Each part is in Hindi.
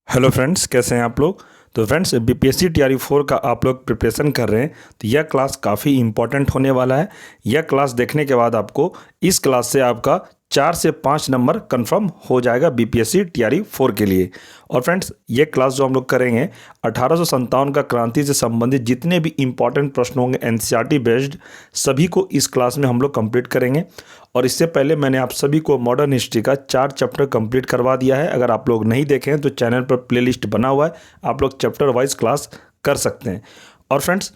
हेलो फ्रेंड्स, कैसे हैं आप लोग। तो फ्रेंड्स, बीपीएससी टीआरई 4 का आप लोग प्रिपरेशन कर रहे हैं तो यह क्लास काफ़ी इंपॉर्टेंट होने वाला है। यह क्लास देखने के बाद आपको इस क्लास से आपका 4 से 5 नंबर कंफर्म हो जाएगा बीपीएससी टीआरई 4 के लिए। और फ्रेंड्स, ये क्लास जो हम लोग करेंगे 1857 का क्रांति से संबंधित जितने भी इंपॉर्टेंट प्रश्न होंगे एनसीईआरटी बेस्ड, सभी को इस क्लास में हम लोग कंप्लीट करेंगे। और इससे पहले मैंने आप सभी को मॉडर्न हिस्ट्री का 4 चैप्टर कंप्लीट करवा दिया है। अगर आप लोग नहीं देखें हैं तो चैनल पर प्लेलिस्ट बना हुआ है, आप लोग चैप्टर वाइज क्लास कर सकते हैं। और फ्रेंड्स,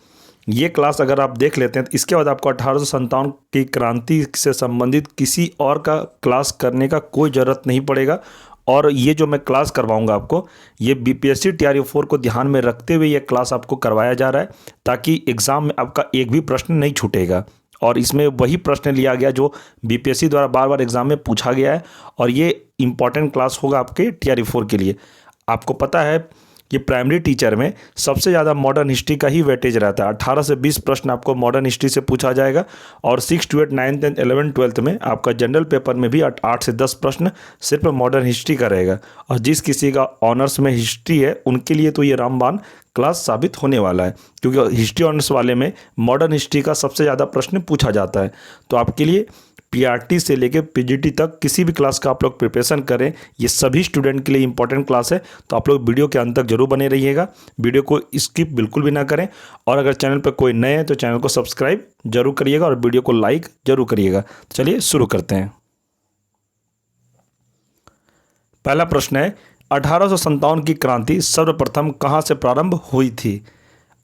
ये क्लास अगर आप देख लेते हैं तो इसके बाद आपको 1857 की क्रांति से संबंधित किसी और का क्लास करने का कोई ज़रूरत नहीं पड़ेगा। और ये जो मैं क्लास करवाऊंगा आपको, ये बीपीएससी टीआरई 4 को ध्यान में रखते हुए ये क्लास आपको करवाया जा रहा है, ताकि एग्ज़ाम में आपका एक भी प्रश्न नहीं छूटेगा। और इसमें वही प्रश्न लिया गया जो बीपीएससी द्वारा बार बार एग्जाम में पूछा गया है। और ये इंपॉर्टेंट क्लास होगा आपके टीआरई 4 के लिए। आपको पता है कि प्राइमरी टीचर में सबसे ज़्यादा मॉडर्न हिस्ट्री का ही वेटेज रहता है। 18 से 20 प्रश्न आपको मॉडर्न हिस्ट्री से पूछा जाएगा। और 6 to 8, 9, 10, 11, 12 में आपका जनरल पेपर में भी 8 से 10 प्रश्न सिर्फ मॉडर्न हिस्ट्री का रहेगा। और जिस किसी का ऑनर्स में हिस्ट्री है उनके लिए तो ये रामबाण क्लास साबित होने वाला है, क्योंकि हिस्ट्री ऑनर्स वाले में मॉडर्न हिस्ट्री का सबसे ज़्यादा प्रश्न पूछा जाता है। तो आपके लिए पीआरटी से लेकर पीजीटी तक किसी भी क्लास का आप लोग प्रिपरेशन करें, ये सभी स्टूडेंट के लिए इंपॉर्टेंट क्लास है। तो आप लोग वीडियो के अंत तक जरूर बने रहिएगा, वीडियो को स्किप बिल्कुल भी ना करें। और अगर चैनल पर कोई नए हैं तो चैनल को सब्सक्राइब जरूर करिएगा और वीडियो को लाइक जरूर करिएगा। तो चलिए शुरू करते हैं। पहला प्रश्न है, 1857 की क्रांति सर्वप्रथम कहाँ से प्रारंभ हुई थी।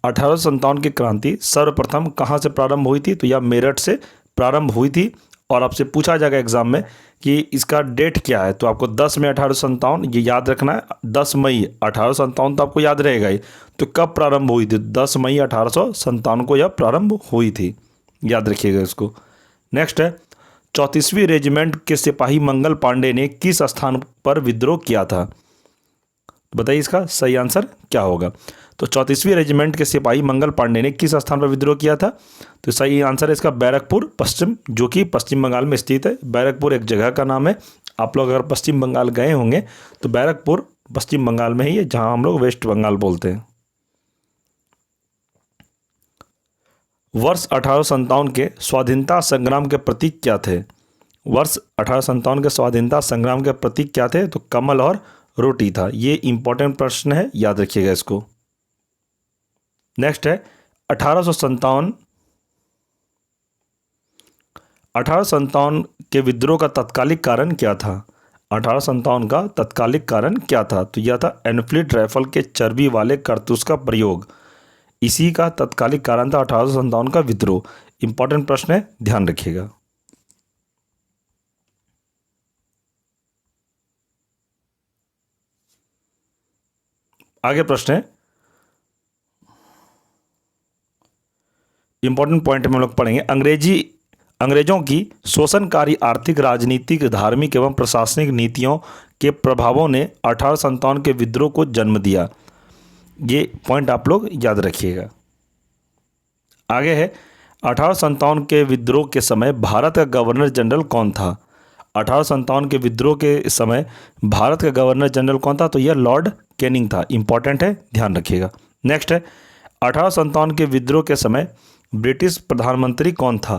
1857 की क्रांति सर्वप्रथम कहाँ से प्रारंभ हुई थी, तो यह मेरठ से प्रारंभ हुई थी। और आपसे पूछा जाएगा एग्जाम में कि इसका डेट क्या है, तो आपको 10 मई 1857 ये याद रखना है। 10 मई 1857 तो आपको याद रहेगा ही। तो कब प्रारंभ हुई थी, 10 मई 1857 को यह प्रारंभ हुई थी, याद रखिएगा इसको। नेक्स्ट है, 34वीं रेजिमेंट के सिपाही मंगल पांडे ने किस स्थान पर विद्रोह किया था। बताइए इसका सही आंसर क्या होगा। तो 34वीं रेजिमेंट के सिपाही मंगल पांडे ने किस स्थान पर विद्रोह किया था, तो सही आंसर है इसका बैरकपुर पश्चिम, जो कि पश्चिम बंगाल में स्थित है। बैरकपुर एक जगह का नाम है। आप लोग अगर पश्चिम बंगाल गए होंगे तो बैरकपुर पश्चिम बंगाल में ही है, जहां हम लोग वेस्ट बंगाल बोलते हैं। वर्ष 1857 के स्वाधीनता संग्राम के प्रतीक क्या थे। वर्ष 1857 के स्वाधीनता संग्राम के प्रतीक क्या थे, तो कमल और रोटी था। ये इंपॉर्टेंट प्रश्न है, याद रखिएगा इसको। नेक्स्ट है, 1857 के विद्रोह का तत्कालिक कारण क्या था। 1857 का तत्कालिक कारण क्या था, तो यह था एनफील्ड राइफल के चर्बी वाले कारतूस का प्रयोग। इसी का तत्कालिक कारण था 1857 का विद्रोह। इंपॉर्टेंट प्रश्न है, ध्यान रखिएगा। आगे प्रश्न है, इंपॉर्टेंट पॉइंट में हम लोग पढ़ेंगे। अंग्रेजों की शोषणकारी आर्थिक, राजनीतिक, धार्मिक एवं प्रशासनिक नीतियों के प्रभावों ने 1857 के विद्रोह को जन्म दिया। ये पॉइंट आप लोग याद रखिएगा। आगे है, 1857 के विद्रोह के समय भारत का गवर्नर जनरल कौन था। 1857 के विद्रोह के समय भारत का गवर्नर जनरल कौन था, तो यह लॉर्ड कैनिंग था। इंपॉर्टेंट है, ध्यान रखिएगा। नेक्स्ट है, 1857 के विद्रोह के समय ब्रिटिश प्रधानमंत्री कौन था।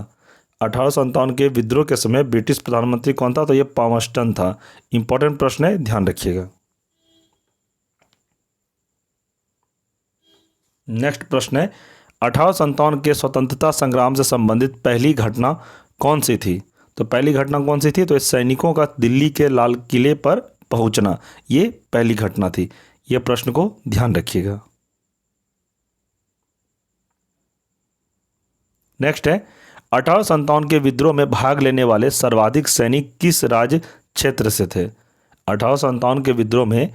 1857 के विद्रोह के समय ब्रिटिश प्रधानमंत्री कौन था, तो यह पामस्टन था। इंपॉर्टेंट प्रश्न है, ध्यान रखिएगा। नेक्स्ट प्रश्न है, 1857 के स्वतंत्रता संग्राम से संबंधित पहली घटना कौन सी थी। तो पहली घटना कौन सी थी, तो सैनिकों का दिल्ली के लाल किले पर पहुंचना, ये पहली घटना थी। यह प्रश्न को ध्यान रखिएगा। नेक्स्ट है, 1857 के विद्रोह में भाग लेने वाले सर्वाधिक सैनिक किस राज्य क्षेत्र से थे। 1857 के विद्रोह में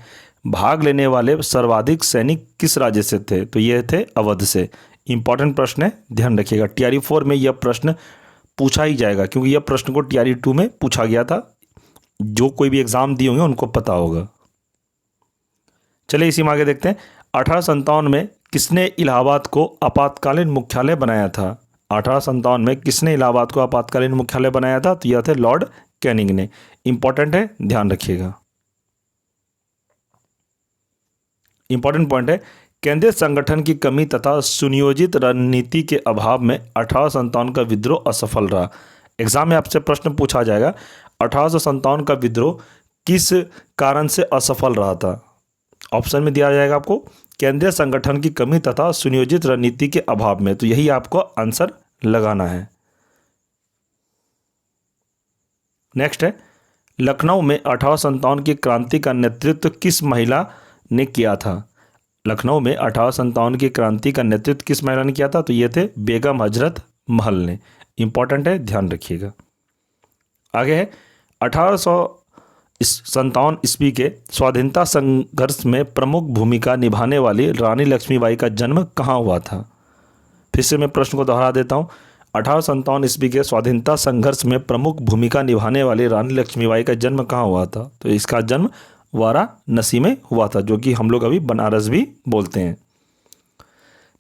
भाग लेने वाले सर्वाधिक सैनिक किस राज्य से थे, तो ये थे अवध से। इंपॉर्टेंट प्रश्न है, ध्यान रखिएगा। टीआरई 4 में यह प्रश्न पूछा ही जाएगा, क्योंकि यह प्रश्न को टीआरई 2 में पूछा गया था। जो कोई भी एग्जाम दिए होंगे उनको पता होगा। चलिए इसी में आगे देखते हैं। 1857 में किसने इलाहाबाद को आपातकालीन मुख्यालय बनाया था। 1857 में किसने इलाहाबाद को आपातकालीन मुख्यालय बनाया था, तो यह थे लॉर्ड कैनिंग ने। इंपॉर्टेंट है, ध्यान रखिएगा। इंपॉर्टेंट पॉइंट है, केंद्रीय संगठन की कमी तथा सुनियोजित रणनीति के अभाव में 1857 का विद्रोह असफल रहा। एग्जाम में आपसे प्रश्न पूछा जाएगा 1857 का विद्रोह किस कारण से असफल रहा था। ऑप्शन में दिया जाएगा आपको केंद्रीय संगठन की कमी तथा सुनियोजित रणनीति के अभाव में, तो यही आपको आंसर लगाना है। नेक्स्ट है, लखनऊ में 1857 की क्रांति का नेतृत्व किस महिला ने किया था। लखनऊ में 1857 की क्रांति का नेतृत्व किस महिला ने किया था, तो ये थे बेगम हजरत महल ने। इंपॉर्टेंट है, ध्यान रखिएगा। आगे है 1857 ईस्वी के स्वाधीनता संघर्ष में प्रमुख भूमिका निभाने वाली रानी लक्ष्मीबाई का जन्म कहाँ हुआ था। फिर से मैं प्रश्न को दोहरा देता हूँ, 1857 ईस्वी के स्वाधीनता संघर्ष में प्रमुख भूमिका निभाने वाली रानी लक्ष्मीबाई का जन्म कहाँ हुआ था, तो इसका जन्म वाराणसी में हुआ था, जो कि हम लोग अभी बनारस भी बोलते हैं।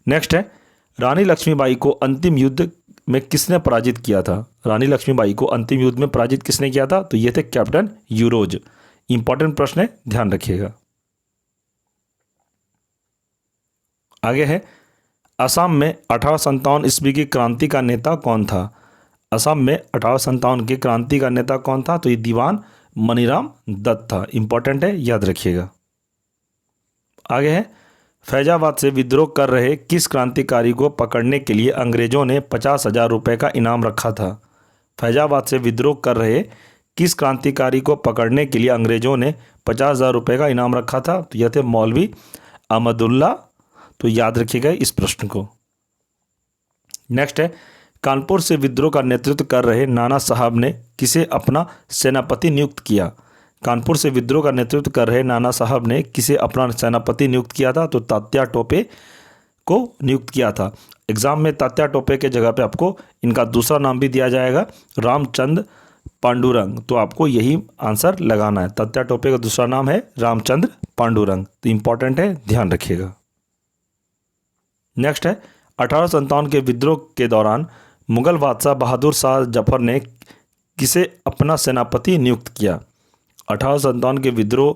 नेक्स्ट है, रानी लक्ष्मीबाई को अंतिम युद्ध में किसने पराजित किया था। रानी लक्ष्मीबाई को अंतिम युद्ध में पराजित किसने किया था, तो ये थे कैप्टन यूरोज। इंपॉर्टेंट प्रश्न है, ध्यान रखिएगा। आगे है, असम में 1857 ईस्वी की क्रांति का नेता कौन था। असम में 1857 की क्रांति का नेता कौन था, तो ये दीवान मनीराम दत्त था। इंपॉर्टेंट है, याद रखिएगा। आगे है, फैजाबाद से विद्रोह कर रहे किस क्रांतिकारी को पकड़ने के लिए अंग्रेजों ने 50,000 रुपये का इनाम रखा था। फैजाबाद से विद्रोह कर रहे किस क्रांतिकारी को पकड़ने के लिए अंग्रेजों ने 50,000 रुपये का इनाम रखा था, तो यह थे मौलवी अहमदुल्ला। तो याद रखिएगा इस प्रश्न को। नेक्स्ट है, कानपुर से विद्रोह का नेतृत्व कर रहे नाना साहब ने किसे अपना सेनापति नियुक्त किया। कानपुर से विद्रोह का नेतृत्व कर रहे नाना साहब ने किसे अपना सेनापति नियुक्त किया था, तो तात्या टोपे को नियुक्त किया था। एग्जाम में तात्या टोपे के जगह पे आपको इनका दूसरा नाम भी दिया जाएगा, रामचंद्र पांडुरंग, तो आपको यही आंसर लगाना है। तात्या टोपे का दूसरा नाम है रामचंद्र पांडुरंग, तो इंपॉर्टेंट है, ध्यान रखिएगा। नेक्स्ट है, 1857 के विद्रोह के दौरान मुगल बादशाह बहादुर शाह जफर ने किसे अपना सेनापति नियुक्त किया। 1857 के विद्रोह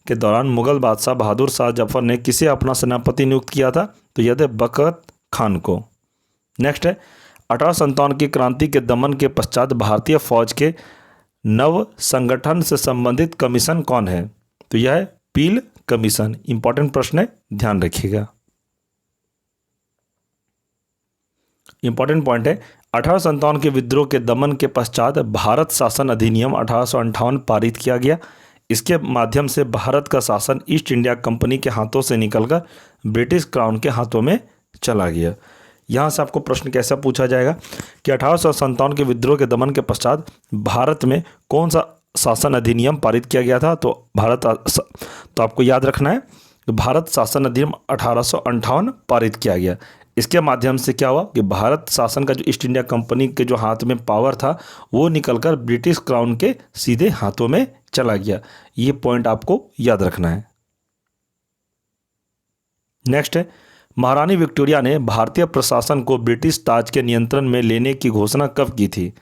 के दौरान मुगल बादशाह बहादुर शाह जफर ने किसे अपना सेनापति नियुक्त किया था, तो यह थे बकत खान को। नेक्स्ट है, 1857 की क्रांति के दमन के पश्चात भारतीय फौज के नव संगठन से संबंधित कमीशन कौन है, तो यह है पील कमीशन। इंपॉर्टेंट प्रश्न है, ध्यान रखिएगा। इंपॉर्टेंट पॉइंट है, 1857 के विद्रोह के दमन के पश्चात भारत शासन अधिनियम 1858 पारित किया गया। इसके माध्यम से भारत का शासन ईस्ट इंडिया कंपनी के हाथों से निकलकर ब्रिटिश क्राउन के हाथों में चला गया। यहाँ से आपको प्रश्न कैसा पूछा जाएगा कि 1857 के विद्रोह के दमन के पश्चात भारत में कौन सा शासन अधिनियम पारित किया गया था, तो आपको याद रखना है, भारत शासन अधिनियम 1858 पारित किया गया। इसके माध्यम से क्या हुआ कि भारत शासन का जो ईस्ट इंडिया कंपनी के जो हाथ में पावर था वो निकलकर ब्रिटिश क्राउन के सीधे हाथों में चला गया। ये पॉइंट आपको याद रखना है। नेक्स्ट है, महारानी विक्टोरिया ने भारतीय प्रशासन को ब्रिटिश ताज के नियंत्रण में लेने की घोषणा कब की थी,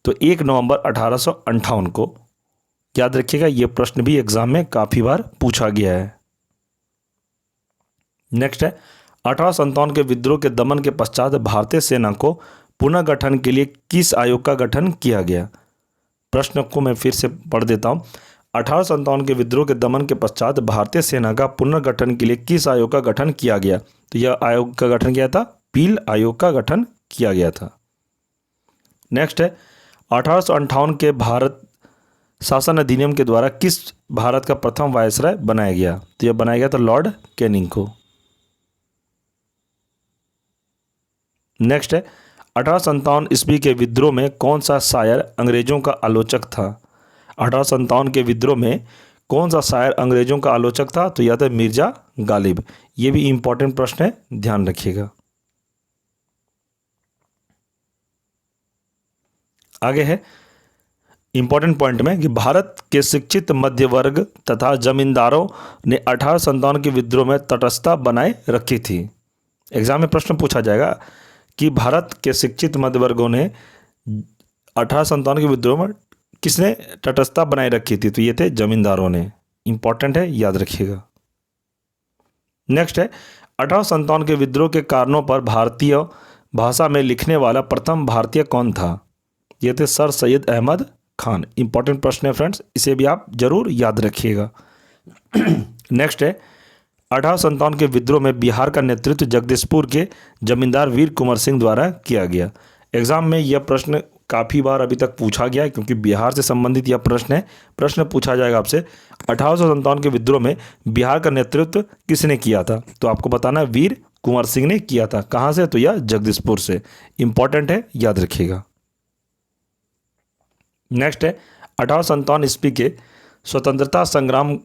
तो 1 नवंबर 1858 को। याद रखिएगा, यह प्रश्न भी एग्जाम में काफी बार पूछा गया है। नेक्स्ट है, 1857 के विद्रोह के दमन के पश्चात भारतीय सेना को पुनर्गठन के लिए किस आयोग का गठन किया गया। प्रश्न को मैं फिर से पढ़ देता हूँ। 1857 के विद्रोह के दमन के पश्चात भारतीय सेना का पुनर्गठन के लिए किस आयोग का गठन किया गया, तो यह आयोग का गठन किया था, पील आयोग का गठन किया गया था। नेक्स्ट है, 1858 के भारत शासन अधिनियम के द्वारा किस भारत का प्रथम वायसराय बनाया गया, तो यह बनाया गया था लॉर्ड कैनिंग को। नेक्स्ट है, 1857 ईस्वी के विद्रोह में कौन सा शायर अंग्रेजों का आलोचक था। 1857 के विद्रोह में कौन सा शायर अंग्रेजों का आलोचक था, तो यह था मिर्जा गालिब। ये भी इंपॉर्टेंट प्रश्न है, ध्यान रखिएगा। आगे है इंपॉर्टेंट पॉइंट में कि भारत के शिक्षित मध्य वर्ग तथा जमींदारों ने 1857 के विद्रोह में तटस्थता बनाए रखी थी। एग्जाम में प्रश्न पूछा जाएगा कि भारत के शिक्षित मध्य वर्गों ने 1857 के विद्रोह में किसने तटस्थता बनाए रखी थी, तो ये थे जमींदारों ने। इंपॉर्टेंट है, याद रखिएगा। नेक्स्ट है 1857 के विद्रोह के कारणों पर भारतीय भाषा में लिखने वाला प्रथम भारतीय कौन था? ये थे सर सैयद अहमद खान। इंपॉर्टेंट प्रश्न है फ्रेंड्स, इसे भी आप जरूर याद रखिएगा। नेक्स्ट है 1857 के विद्रोह में बिहार का नेतृत्व जगदीशपुर के जमींदार वीर कुंवर सिंह द्वारा किया गया। एग्जाम में यह प्रश्न काफ़ी बार अभी तक पूछा गया है, क्योंकि बिहार से संबंधित यह प्रश्न है। प्रश्न पूछा जाएगा आपसे 1857 के विद्रोह में बिहार का नेतृत्व किसने किया था? तो आपको बताना है वीर कुंवर सिंह ने किया था। कहाँ से? तो यह जगदीशपुर से। इंपॉर्टेंट है, याद रखिएगा। नेक्स्ट है 1857 ईस्वी के स्वतंत्रता संग्राम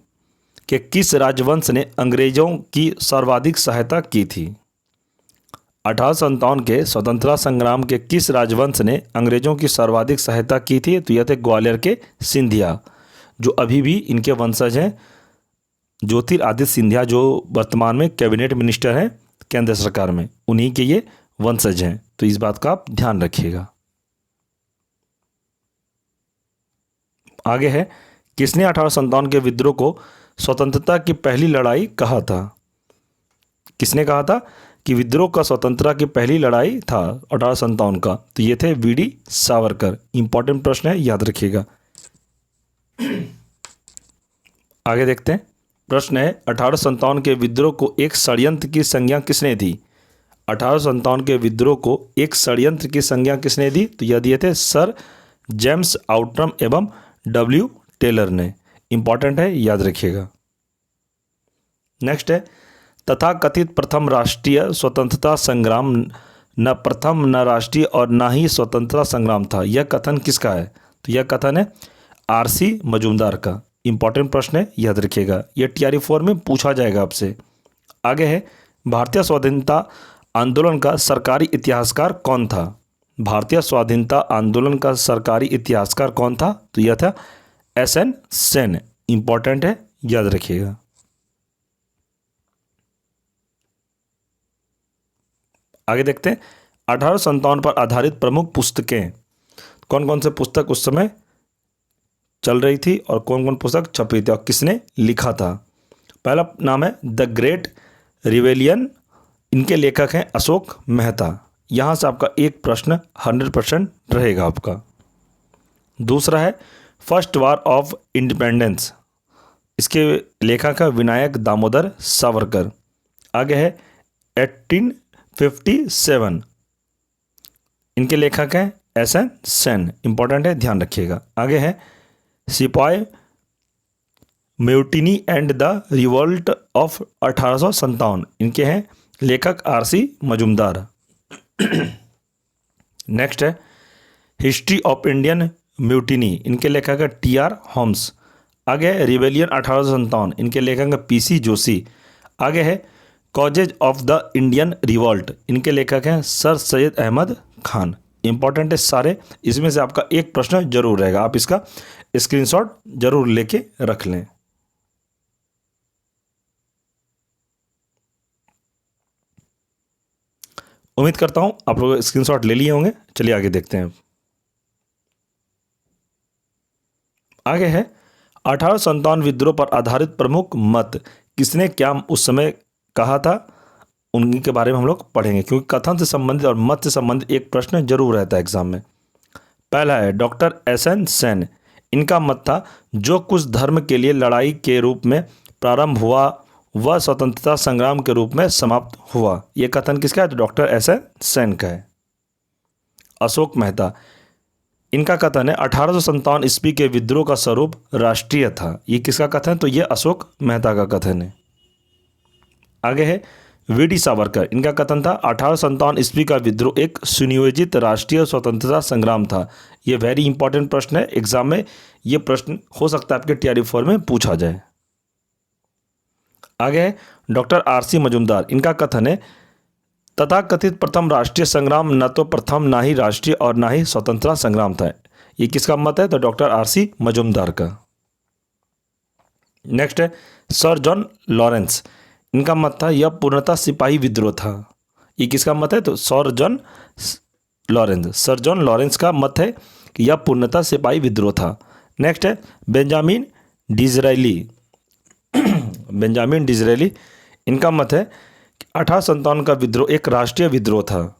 के किस राजवंश ने अंग्रेजों की सर्वाधिक सहायता की थी? 1857 के स्वतंत्रता संग्राम के किस राजवंश ने अंग्रेजों की सर्वाधिक सहायता की थी? तो यह थे ग्वालियर के सिंधिया, जो अभी भी इनके वंशज हैं। ज्योतिरादित्य सिंधिया जो वर्तमान में कैबिनेट मिनिस्टर हैं केंद्र सरकार में, उन्हीं के ये वंशज हैं। तो इस बात का आप ध्यान रखिएगा। आगे है किसने 1857 के विद्रोह को स्वतंत्रता की पहली लड़ाई कहा था? किसने कहा था कि विद्रोह का स्वतंत्रता की पहली लड़ाई था 1857 का? तो ये थे वीडी सावरकर। इंपॉर्टेंट प्रश्न है, याद रखिएगा। आगे देखते हैं। प्रश्न है 1857 के विद्रोह को एक षड्यंत्र की संज्ञा किसने दी? 1857 के विद्रोह को एक षड्यंत्र की संज्ञा किसने दी? तो यह दिए थे सर जेम्स आउट्रम एवं डब्ल्यू टेलर ने। इंपॉर्टेंट है, याद रखिएगा। नेक्स्ट है तथाकथित प्रथम राष्ट्रीय स्वतंत्रता संग्राम न प्रथम न राष्ट्रीय और न ही स्वतंत्रता संग्राम था। यह कथन किसका है? तो यह कथन है आरसी मजूमदार का। इंपॉर्टेंट प्रश्न है, याद रखिएगा। यह TRE 4 में पूछा जाएगा आपसे। आगे है भारतीय स्वाधीनता आंदोलन का सरकारी इतिहासकार कौन था? भारतीय स्वाधीनता आंदोलन का सरकारी इतिहासकार कौन था? तो यह था SN सेन। इंपॉर्टेंट है, याद रखिएगा। आगे देखते हैं 1857 पर आधारित प्रमुख पुस्तकें। कौन कौन से पुस्तक उस समय चल रही थी और कौन कौन पुस्तक छप रही थी और किसने लिखा था? पहला नाम है द ग्रेट रिवेलियन। इनके लेखक हैं अशोक मेहता। यहाँ से आपका एक प्रश्न 100% रहेगा आपका। दूसरा है फर्स्ट वार ऑफ इंडिपेंडेंस। इसके लेखक है विनायक दामोदर सावरकर। आगे है 1857। इनके लेखक हैं SN सेन। इंपॉर्टेंट है, ध्यान रखिएगा। आगे है सिपाही mutiny and the revolt of 1857। इनके हैं लेखक RC मजूमदार। नेक्स्ट है हिस्ट्री ऑफ इंडियन म्यूटिनी। इनके लेखक है TR होम्स। आगे है रिवेलियन 1857। इनके लेखक है PC जोशी। आगे है causes of the Indian revolt. इनके लेखक हैं सर सैयद अहमद खान। इंपॉर्टेंट है सारे। इसमें से आपका एक प्रश्न जरूर रहेगा, आप इसका स्क्रीनशॉट जरूर लेके रख लें। उम्मीद करता हूं आप लोग स्क्रीनशॉट ले लिए होंगे। चलिए आगे देखते हैं। आगे है 1857 विद्रोह पर आधारित प्रमुख मत किसने क्या उस समय कहा था, उनके बारे में हम लोग पढ़ेंगे, क्योंकि कथन से संबंधित और मत से संबंधित एक प्रश्न जरूर रहता है एग्जाम में। पहला है डॉक्टर SN सेन। इनका मत था जो कुछ धर्म के लिए लड़ाई के रूप में प्रारंभ हुआ वह स्वतंत्रता संग्राम के रूप में समाप्त हुआ। यह कथन किसका है? तो डॉक्टर SN सेन का है। अशोक मेहता। इनका कथन है 1857 ईस्वी के विद्रोह का स्वरूप राष्ट्रीय था। ये किसका कथन है? तो ये अशोक मेहता का कथन है। आगे है VD सावरकर। इनका कथन था 1857 ईस्वी का विद्रोह एक सुनियोजित राष्ट्रीय स्वतंत्रता संग्राम था। ये वेरी इंपॉर्टेंट प्रश्न है, एग्जाम में ये प्रश्न हो सकता है आपके TRE 4 में पूछा जाए। आगे है डॉक्टर RC मजूमदार। इनका कथन है तथाकथित प्रथम राष्ट्रीय संग्राम न तो प्रथम ना ही राष्ट्रीय और ना ही स्वतंत्रता संग्राम था। ये किसका मत है? तो डॉक्टर RC मजूमदार का। नेक्स्ट है सर जॉन लॉरेंस। इनका मत था यह पूर्णतः सिपाही विद्रोह था। ये किसका मत है? तो सर जॉन लॉरेंस का मत है कि यह पूर्णतः सिपाही विद्रोह था। नेक्स्ट है बेंजामिन डिज़रायली। इनका मत है कि 1857 का विद्रोह एक राष्ट्रीय विद्रोह था।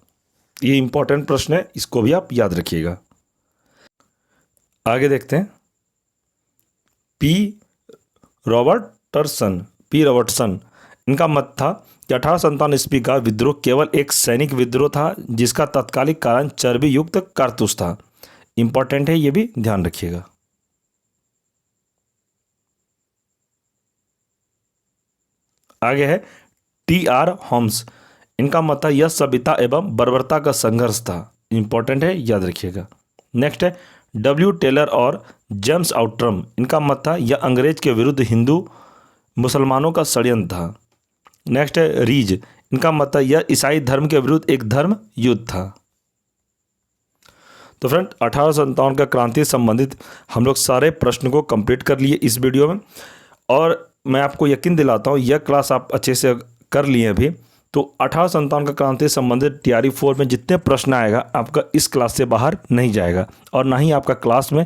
ये इंपॉर्टेंट प्रश्न है, इसको भी आप याद रखिएगा। आगे देखते हैं। पी रॉबर्टसन इनका मत था कि 1857 ईस्वी का विद्रोह केवल एक सैनिक विद्रोह था जिसका तत्कालिक कारण चर्बी युक्त कारतूस था। इंपॉर्टेंट है, ये भी ध्यान रखिएगा। आगे है टी.आर. होम्स, इनका मत था यह सभ्यता एवं बर्बरता का संघर्ष था। इंपॉर्टेंट है, याद रखिएगा। नेक्स्ट है डब्ल्यू. टेलर और जेम्स आउट्रम, इनका मत था यह अंग्रेज के विरुद्ध हिंदू मुसलमानों का षड्यंत्र था। नेक्स्ट है रीज, इनका मत था यह ईसाई धर्म के विरुद्ध एक धर्म युद्ध था। तो फ्रेंड 1857 का क्रांति से संबंधित हम लोग सारे प्रश्न को कंप्लीट कर लिए इस वीडियो में, और मैं आपको यकीन दिलाता हूँ यह क्लास आप अच्छे से कर लिए अभी, तो 1857 का क्रांति से संबंधित TRE 4 में जितने प्रश्न आएगा आपका इस क्लास से बाहर नहीं जाएगा, और ना ही आपका क्लास में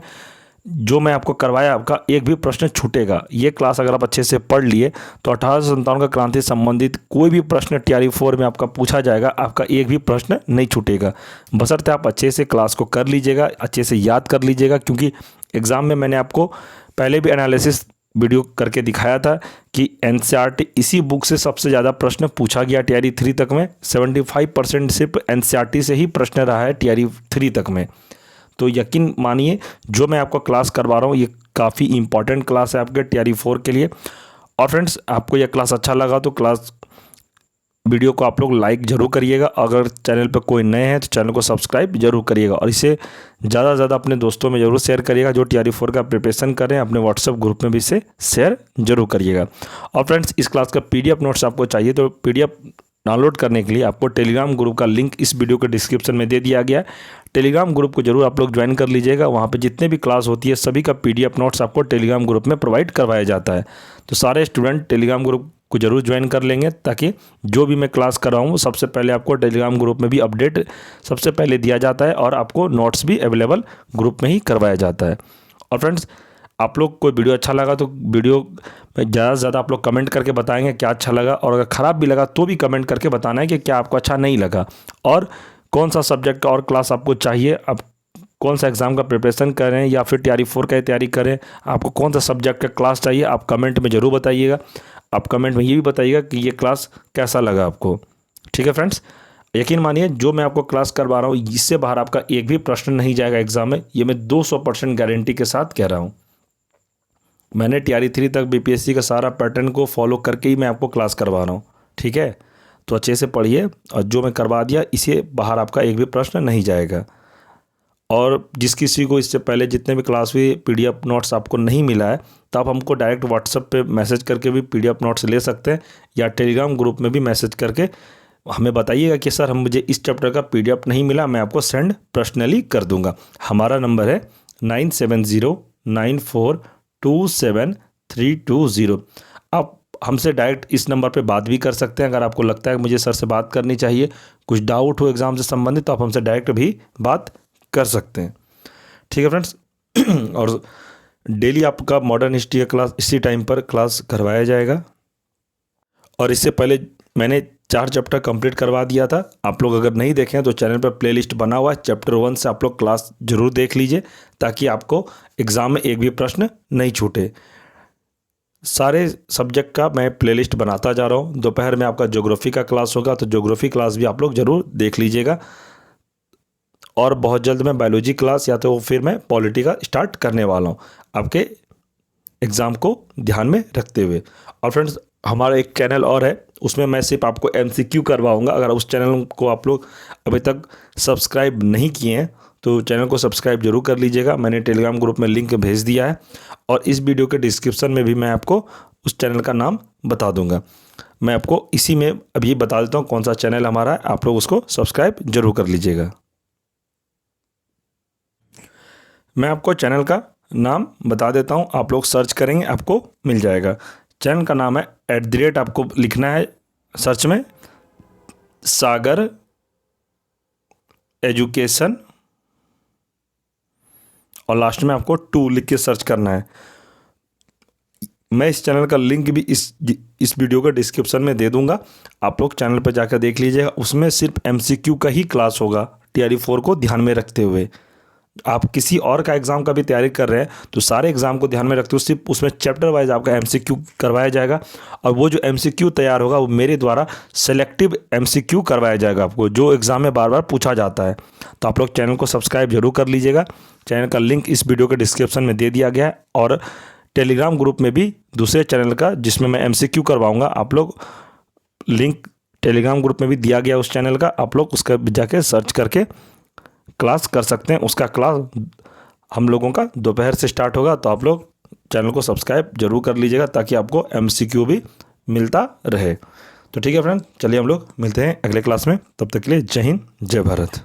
जो मैं आपको करवाया आपका एक भी प्रश्न छूटेगा। ये क्लास अगर आप अच्छे से पढ़ लिए तो 1857 का क्रांति से संबंधित कोई भी प्रश्न TRE 4 में आपका पूछा जाएगा, आपका एक भी प्रश्न नहीं छूटेगा। बशर्ते आप अच्छे से क्लास को कर लीजिएगा, अच्छे से याद कर लीजिएगा, क्योंकि एग्ज़ाम में मैंने आपको पहले भी एनालिसिस वीडियो करके दिखाया था कि NCERT इसी बुक से सबसे ज़्यादा प्रश्न पूछा गया TRE 3 तक में। 75% सिर्फ NCERT से ही प्रश्न रहा है TRE 3 तक में। तो यकीन मानिए जो मैं आपको क्लास करवा रहा हूँ ये काफ़ी इंपॉर्टेंट क्लास है आपके TRE 4 के लिए। और फ्रेंड्स आपको यह क्लास अच्छा लगा तो क्लास वीडियो को आप लोग लाइक ज़रूर करिएगा। अगर चैनल पर कोई नए हैं तो चैनल को सब्सक्राइब जरूर करिएगा, और इसे ज़्यादा से ज़्यादा अपने दोस्तों में ज़रूर शेयर करिएगा जो TRE 4 का प्रिपरेशन कर रहे हैं। अपने व्हाट्सएप ग्रुप में भी इसे शेयर जरूर करिएगा। और फ्रेंड्स इस क्लास का PDF नोट्स आपको चाहिए तो PDF डाउनलोड करने के लिए आपको टेलीग्राम ग्रुप का लिंक इस वीडियो के डिस्क्रिप्शन में दे दिया गया है। टेलीग्राम ग्रुप को जरूर आप लोग ज्वाइन कर लीजिएगा। वहाँ पे जितने भी क्लास होती है सभी का PDF नोट्स आपको टेलीग्राम ग्रुप में प्रोवाइड करवाया जाता है। तो सारे स्टूडेंट टेलीग्राम ग्रुप को जरूर ज्वाइन कर लेंगे ताकि जो भी मैं क्लास कर रहा हूँ सबसे पहले आपको टेलीग्राम ग्रुप में भी अपडेट सबसे पहले दिया जाता है, और आपको नोट्स भी अवेलेबल ग्रुप में ही करवाया जाता है। और फ्रेंड्स आप लोग को वीडियो अच्छा लगा तो वीडियो में ज़्यादा से ज़्यादा आप लोग कमेंट करके बताएंगे क्या अच्छा लगा, और अगर ख़राब भी लगा तो भी कमेंट करके बताना है कि क्या आपको अच्छा नहीं लगा, और कौन सा सब्जेक्ट और क्लास आपको चाहिए, आप कौन सा एग्ज़ाम का प्रिपरेशन करें या फिर TRE 4 का तैयारी करें, आपको कौन सा सब्जेक्ट का क्लास चाहिए आप कमेंट में ज़रूर बताइएगा। आप कमेंट में ये भी बताइएगा कि ये क्लास कैसा लगा आपको। ठीक है फ्रेंड्स, यकीन मानिए जो मैं आपको क्लास करवा रहा हूँ इससे बाहर आपका एक भी प्रश्न नहीं जाएगा एग्जाम में, ये मैं 200% गारंटी के साथ कह रहा हूँ। मैंने TRE 3 तक BPSC का सारा पैटर्न को फॉलो करके ही मैं आपको क्लास करवा रहा हूँ। ठीक है, तो अच्छे से पढ़िए, और जो मैं करवा दिया इसे बाहर आपका एक भी प्रश्न नहीं जाएगा। और जिस किसी को इससे पहले जितने भी क्लास हुई PDF नोट्स आपको नहीं मिला है तो आप हमको डायरेक्ट व्हाट्सएप पे मैसेज करके भी PDF नोट्स ले सकते हैं, या टेलीग्राम ग्रुप में भी मैसेज करके हमें बताइएगा कि सर हम मुझे इस चैप्टर का PDF नहीं मिला, मैं आपको सेंड पर्सनली कर दूंगा। हमारा नंबर है 9709427320। आप हमसे डायरेक्ट इस नंबर पे बात भी कर सकते हैं। अगर आपको लगता है कि मुझे सर से बात करनी चाहिए, कुछ डाउट हो एग्ज़ाम से संबंधित, तो आप हमसे डायरेक्ट भी बात कर सकते हैं। ठीक है फ्रेंड्स, और डेली आपका मॉडर्न हिस्ट्री का क्लास इसी टाइम पर क्लास करवाया जाएगा। और इससे पहले मैंने 4 चैप्टर कंप्लीट करवा दिया था, आप लोग अगर नहीं देखें तो चैनल पर प्लेलिस्ट बना हुआ है, चैप्टर 1 से आप लोग क्लास जरूर देख लीजिए ताकि आपको एग्ज़ाम में एक भी प्रश्न नहीं छूटे। सारे सब्जेक्ट का मैं प्लेलिस्ट बनाता जा रहा हूँ। दोपहर में आपका ज्योग्राफी का क्लास होगा तो ज्योग्राफी क्लास भी आप लोग ज़रूर देख लीजिएगा, और बहुत जल्द मैं बायोलॉजी क्लास या तो फिर मैं पॉलिटी का स्टार्ट करने वाला हूँ आपके एग्ज़ाम को ध्यान में रखते हुए। और फ्रेंड्स हमारा एक चैनल और है, उसमें मैं सिर्फ आपको MCQ करवाऊँगा। अगर उस चैनल को आप लोग अभी तक सब्सक्राइब नहीं किए हैं तो चैनल को सब्सक्राइब जरूर कर लीजिएगा। मैंने टेलीग्राम ग्रुप में लिंक भेज दिया है, और इस वीडियो के डिस्क्रिप्शन में भी मैं आपको उस चैनल का नाम बता दूंगा। मैं आपको इसी में अभी बता देता हूँ कौन सा चैनल हमारा है, आप लोग उसको सब्सक्राइब जरूर कर लीजिएगा। मैं आपको चैनल का नाम बता देता हूं, आप लोग सर्च करेंगे आपको मिल जाएगा। चैनल का नाम है @ आपको लिखना है सर्च में सागर एजुकेशन, और लास्ट में आपको 2 लिख के सर्च करना है। मैं इस चैनल का लिंक भी इस वीडियो का डिस्क्रिप्शन में दे दूंगा, आप लोग चैनल पर जाकर देख लीजिएगा। उसमें सिर्फ MCQ का ही क्लास होगा, TRE 4 को ध्यान में रखते हुए। आप किसी और का एग्ज़ाम का भी तैयारी कर रहे हैं तो सारे एग्ज़ाम को ध्यान में रखते हुए सिर्फ उसमें चैप्टर वाइज आपका MCQ करवाया जाएगा। और वो जो MCQ तैयार होगा वो मेरे द्वारा सेलेक्टिव MCQ करवाया जाएगा आपको, जो एग्ज़ाम में बार बार पूछा जाता है। तो आप लोग चैनल को सब्सक्राइब जरूर कर लीजिएगा। चैनल का लिंक इस वीडियो के डिस्क्रिप्शन में दे दिया गया है, और टेलीग्राम ग्रुप में भी दूसरे चैनल का जिसमें मैं MCQ करवाऊँगा, आप लोग लिंक टेलीग्राम ग्रुप में भी दिया गया उस चैनल का, आप लोग उसका जाके सर्च करके क्लास कर सकते हैं। उसका क्लास हम लोगों का दोपहर से स्टार्ट होगा, तो आप लोग चैनल को सब्सक्राइब जरूर कर लीजिएगा ताकि आपको MCQ भी मिलता रहे। तो ठीक है फ्रेंड, चलिए हम लोग मिलते हैं अगले क्लास में। तब तक के लिए जय हिंद, जय भारत।